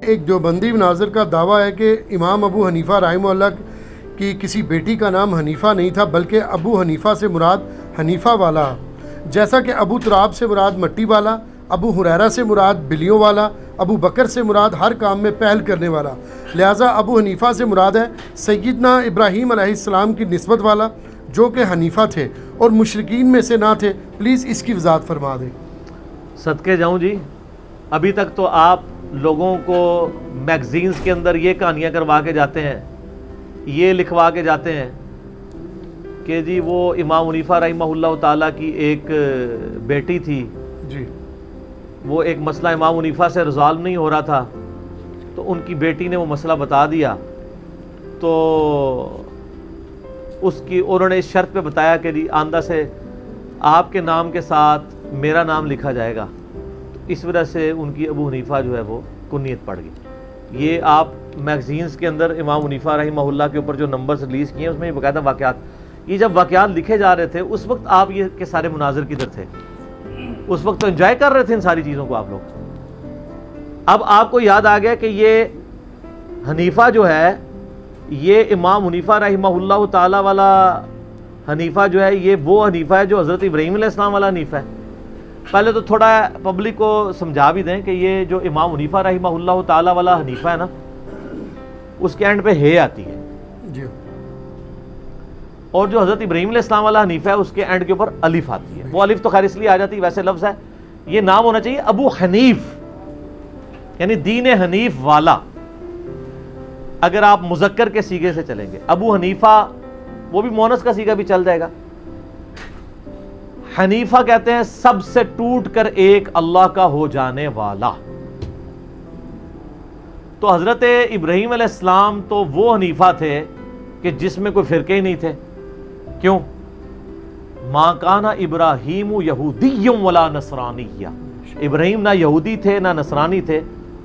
ایک دیوبندی مناظر کا دعویٰ ہے کہ امام ابو حنیفہ رحمہ اللہ کی کسی بیٹی کا نام حنیفہ نہیں تھا بلکہ ابو حنیفہ سے مراد حنیفہ والا، جیسا کہ ابو تراب سے مراد مٹی والا، ابو ہریرہ سے مراد بلیوں والا، ابو بکر سے مراد ہر کام میں پہل کرنے والا، لہٰذا ابو حنیفہ سے مراد ہے سیدنا ابراہیم علیہ السلام کی نسبت والا جو کہ حنیفہ تھے اور مشرکین میں سے نہ تھے۔ پلیز اس کی وضاحت فرما دیں۔ صدقے جاؤں جی، ابھی تک تو آپ لوگوں کو میگزینز کے اندر یہ کہانیاں کروا کے جاتے ہیں، یہ لکھوا کے جاتے ہیں کہ جی وہ امام حنیفہ رحمہ اللہ تعالیٰ کی ایک بیٹی تھی جی، وہ ایک مسئلہ امام حنیفہ سے ریزالو نہیں ہو رہا تھا تو ان کی بیٹی نے وہ مسئلہ بتا دیا، تو اس کی انہوں نے اس شرط پہ بتایا کہ جی آئندہ سے آپ کے نام کے ساتھ میرا نام لکھا جائے گا، تو اس وجہ سے ان کی ابو حنیفہ جو ہے وہ کنیت پڑ گئی۔ یہ آپ میگزینز کے اندر امام حنیفہ رحمہ اللہ کے اوپر جو نمبرز ریلیز کیے ہیں اس میں یہ باقاعدہ واقعات، یہ جب واقعات لکھے جا رہے تھے اس وقت آپ یہ کہ سارے مناظر کدھر تھے؟ اس وقت تو انجوائے کر رہے تھے ان ساری چیزوں کو آپ لوگ۔ اب آپ کو یاد آ گیا کہ یہ حنیفہ جو ہے یہ امام حنیفہ رحمہ اللہ تعالیٰ والا حنیفہ جو ہے یہ وہ حنیفہ ہے جو حضرت ابراہیم علیہ السلام والا حنیفہ ہے۔ پہلے تو تھوڑا پبلک کو سمجھا بھی دیں کہ یہ جو امام حنیفہ رحمہ اللہ تعالیٰ والا حنیفہ ہے نا، اس کے اینڈ پہ ہے آتی ہے جی، اور جو حضرت ابراہیم علیہ السلام والا حنیفہ ہے اس کے اینڈ کے اوپر الف آتی ہے۔ وہ الف تو خیر اس لیے آ جاتی ہے، ویسے لفظ ہے، یہ نام ہونا چاہیے ابو حنیف، یعنی دین حنیف والا۔ اگر آپ مذکر کے صیغے سے چلیں گے ابو حنیفہ، وہ بھی مونس کا صیغہ بھی چل جائے گا۔ حنیفہ کہتے ہیں سب سے ٹوٹ کر ایک اللہ کا ہو جانے والا۔ تو حضرت ابراہیم علیہ السلام تو وہ حنیفہ تھے کہ جس میں کوئی فرقے ہی نہیں تھے۔ کیوں؟ ما کان ابراہیم یہودی ولا نصرانی، ابراہیم نہ یہودی تھے نہ نصرانی تھے،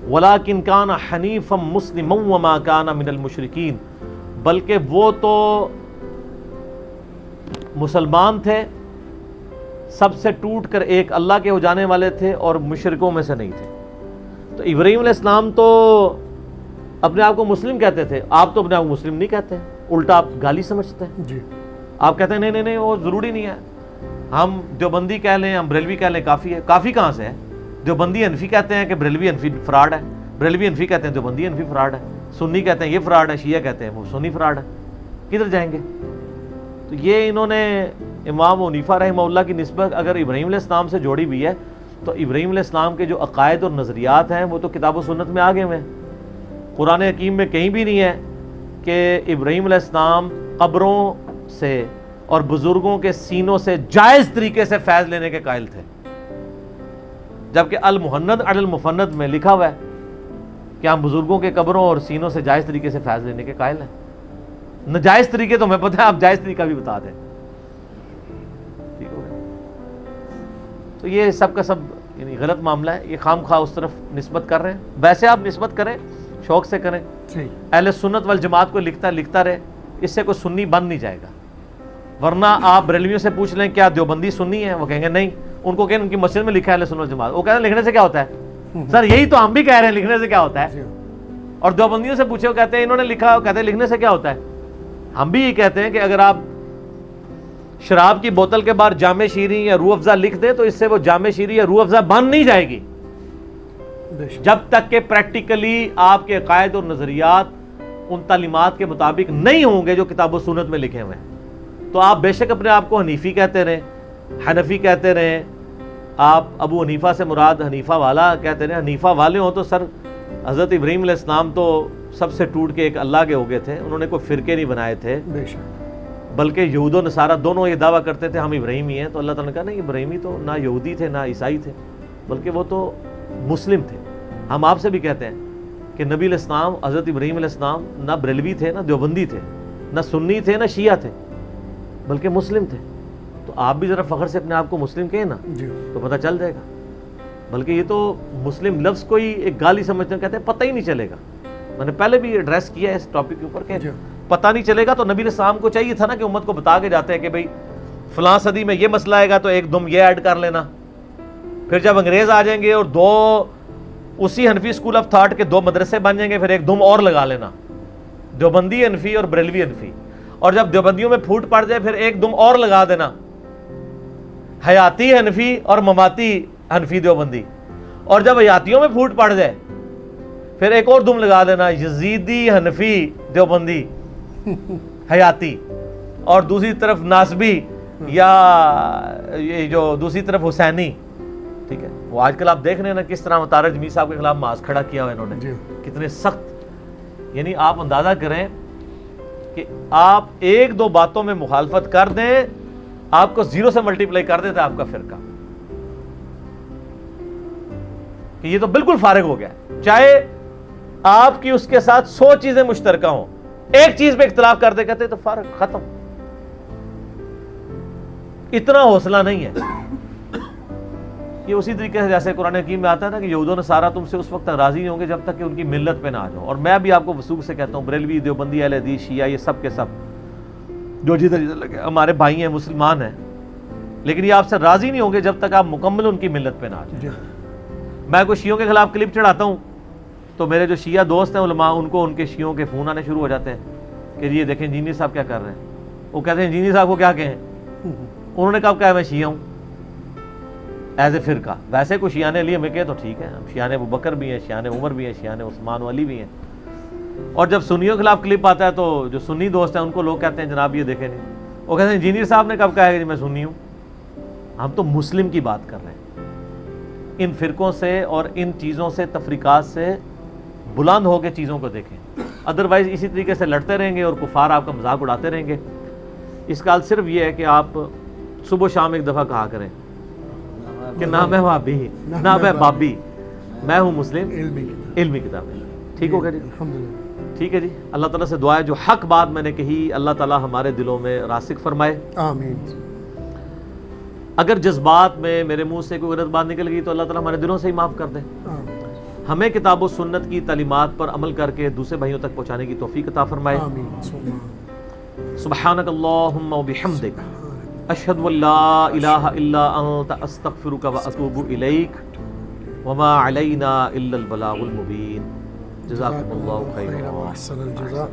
ولیکن کان حنیفا مسلما وما کان من المشرکین، بلکہ وہ تو مسلمان تھے، سب سے ٹوٹ کر ایک اللہ کے ہو جانے والے تھے اور مشرکوں میں سے نہیں تھے۔ تو ابراہیم علیہ السلام تو اپنے آپ کو مسلم کہتے تھے، آپ تو اپنے آپ کو مسلم نہیں کہتے، الٹا آپ گالی سمجھتے ہیں جی، آپ کہتے ہیں نہیں نہیں نہیں وہ ضروری نہیں ہے، ہم دیوبندی کہہ لیں ہم بریلوی کہہ لیں کافی ہے۔ کافی کہاں سے ہے؟ دیوبندی حنفی کہتے ہیں کہ بریلوی حنفی فراڈ ہے، بریلوی حنفی کہتے ہیں دیوبندی حنفی فراڈ ہے، سنی کہتے ہیں یہ فراڈ ہے، شیعہ کہتے ہیں وہ سنی فراڈ ہے، کدھر جائیں گے؟ تو یہ انہوں نے امام حنیفہ رحمہ اللہ کی نسبت اگر ابراہیم علیہ السلام سے جوڑی ہوئی ہے تو ابراہیم علیہ السلام کے جو عقائد اور نظریات ہیں وہ تو کتاب و سنت میں آگے ہوئے ہیں۔ قرآن حکیم میں کہیں بھی نہیں ہے کہ ابراہیم علیہ السلام قبروں سے اور بزرگوں کے سینوں سے جائز طریقے سے فیض لینے کے قائل تھے، جبکہ المحند علی المفند میں لکھا ہوا ہے کہ ہم بزرگوں کے قبروں اور سینوں سے جائز طریقے سے فیض لینے کے قائل ہیں۔ ناجائز طریقے تو ہمیں پتہ ہے، آپ جائز طریقہ بھی بتا دیں، ٹھیک ہو گیا؟ تو یہ سب کا سب یعنی غلط معاملہ ہے، یہ خام خواہ اس طرف نسبت کر رہے ہیں۔ ویسے آپ نسبت کریں، شوق سے کریں، اہل سنت والجماعت کو لکھتا رہے، اس سے کوئی سنی بن نہیں جائے گا۔ ورنہ آپ بریلویوں سے پوچھ لیں کیا دیوبندی سنی ہے، وہ کہیں گے نہیں، ان کو کہیں ان کی مسجد میں لکھا ہے اہل سنت والجماعت، وہ کہتے ہیں لکھنے سے کیا ہوتا ہے؟ سر یہی تو ہم بھی کہہ رہے ہیں، لکھنے سے کیا ہوتا ہے؟ اور دیوبندیوں سے پوچھے وہ کہتے ہیں انہوں نے لکھا، وہ کہتے ہیں لکھنے سے کیا ہوتا ہے؟ ہم بھی یہ کہتے ہیں کہ اگر آپ شراب کی بوتل کے باہر جامع شیریں یا روح افزا لکھ دیں تو اس سے وہ جامع شیریں یا روح افزا بن نہیں جائے گی، جب تک کہ پریکٹیکلی آپ کے عقائد اور نظریات ان تعلیمات کے مطابق نہیں ہوں گے جو کتاب و سنت میں لکھے ہوئے ہیں۔ تو آپ بے شک اپنے آپ کو حنیفی کہتے رہیں، حنفی کہتے رہیں، آپ ابو حنیفہ سے مراد حنیفہ والا کہتے رہیں، حنیفہ والے ہوں تو سر حضرت ابراہیم علیہ السلام تو سب سے ٹوٹ کے ایک اللہ کے ہو گئے تھے، انہوں نے کوئی فرقے نہیں بنائے تھے، بلکہ یہود و نصارہ دونوں یہ دعویٰ کرتے تھے ہم ابراہیمی ہیں۔ تو اللہ تعالیٰ نے کہا نہیں، ابراہیمی تو نہ یہودی تھے نہ عیسائی تھے، بلکہ وہ تو مسلم تھے۔ ہم آپ سے بھی کہتے ہیں کہ نبی علیہ السلام حضرت ابراہیم علیہ السلام نہ بریلوی تھے نہ دیوبندی تھے نہ سنی تھے نہ شیعہ تھے، بلکہ مسلم تھے۔ تو آپ بھی ذرا فخر سے اپنے آپ کو مسلم کہیں نا تو پتہ چل جائے گا، بلکہ یہ تو مسلم لفظ کو ہی ایک گالی سمجھتے ہیں، کہتے ہیں پتہ ہی نہیں چلے گا۔ میں نے پہلے بھی ایڈریس کیا ہے اس ٹاپک کے اوپر کہ پتہ نہیں چلے گا، تو نبی علیہ السلام کو چاہیے تھا نا کہ امت کو بتا کے جاتے ہیں کہ بھئی فلاں صدی میں یہ مسئلہ آئے گا تو ایک دم یہ ایڈ کر لینا، پھر جب انگریز آ جائیں گے اور دو اسی حنفی اسکول آف تھاٹ کے 2 مدرسے بن جائیں گے، پھر ایک دم اور لگا لینا، دیوبندی حنفی اور بریلوی حنفی، اور جب دیوبندیوں میں پھوٹ پڑ جائے پھر ایک دم اور لگا دینا، حیاتی حنفی اور مماتی حنفی دیوبندی، اور جب حیاتیوں میں پھوٹ پڑ جائے پھر ایک اور دم لگا دینا، یزیدی حنفی دیوبندی حیاتی، اور دوسری طرف ناسبی یا یہ جو دوسری طرف حسینی. ٹھیک ہے، وہ آج کل آپ دیکھ رہے ہیں نا کس طرح طارق جمیل صاحب کے خلاف ماسک کھڑا کیا ہوا انہوں نے، کتنے سخت. یعنی آپ اندازہ کریں کہ آپ 1-2 باتوں میں مخالفت کر دیں، آپ کو 0 سے ملٹیپلائی کر دیتا ہے آپ کا فرقہ، کہ یہ تو بالکل فارغ ہو گیا ہے. چاہے آپ کی اس کے ساتھ 100 چیزیں مشترکہ ہوں، ایک چیز پہ اختلاف کر دے کہتے تو فارغ، ختم. اتنا حوصلہ نہیں ہے. یہ اسی طریقے سے جیسے قرآن حکیم میں آتا ہے نا کہ یہود و نصارہ تم سے اس وقت تک راضی نہیں ہوں گے جب تک کہ ان کی ملت پہ نہ آ جاؤ. اور میں بھی آپ کو وثوق سے کہتا ہوں، بریلوی، دیوبندی، اہل حدیث، شیعہ، یہ سب کے سب جو جدھر لگے ہمارے بھائی ہیں، مسلمان ہیں، لیکن یہ آپ سے راضی نہیں ہوں گے جب تک آپ مکمل ان کی ملت پہ نہ آ جائیں. میں کوئی شیعوں کے خلاف کلپ چڑھاتا ہوں تو میرے جو شیعہ دوست ہیں علماء، ان کو ان کے شیعوں کے فون آنے شروع ہو جاتے ہیں کہ یہ دیکھیں انجینئر صاحب کیا کر رہے ہیں. وہ کہتے ہیں انجینئر صاحب کو کیا کہیں، انہوں نے کب کہا میں شیعہ ہوں ایز اے فرقہ. ویسے کوئی شیعہ علی ہمیں کہے تو ٹھیک ہے، شیعہ ابو بکر بھی ہیں، شیعہ عمر بھی ہیں، شیعہ عثمان و علی بھی ہیں. اور جب سنیوں کے خلاف کلپ آتا ہے تو جو سنی دوست ہیں ان کو لوگ کہتے ہیں جناب یہ دیکھیں نہیں. وہ کہتے ہیں انجینئر صاحب نے کب کہا ہے کہ میں سنی ہوں. ہم تو مسلم کی بات کر رہے ہیں. ان فرقوں سے اور ان چیزوں سے، تفریقات سے بلند ہو کے چیزوں کو دیکھیں. ادروائز اسی طریقے سے لڑتے رہیں گے اور کفار آپ کا مذاق اڑاتے رہیں گے. اس کا حل صرف یہ ہے کہ آپ صبح و شام ایک دفعہ کہا کریں کہ نہ میں بھابی نہ میں بابی، میں ہوں مسلم علمی کتابیں. ٹھیک ہو گیا جی؟ ٹھیک ہے جی. اللہ تعالیٰ سے دعا ہے جو حق بات میں نے کہی اللہ تعالیٰ ہمارے دلوں میں راسخ فرمائے. آمین. اگر جذبات میں میرے منہ سے کوئی غلط بات نکل گئی تو اللہ تعالیٰ ہمارے دلوں سے ہی معاف کر دے. ہمیں کتاب و سنت کی تعلیمات پر عمل کر کے دوسرے بھائیوں تک پہنچانے کی توفیق عطا فرمائے. سبحانک اللہم و بحمدک، اشہد ان لا الہ الا انت، استغفرک و اتوب الیک، وما علینا الا البلاغ المبین. جزاکم اللہ خیرا. احسن الجزاء.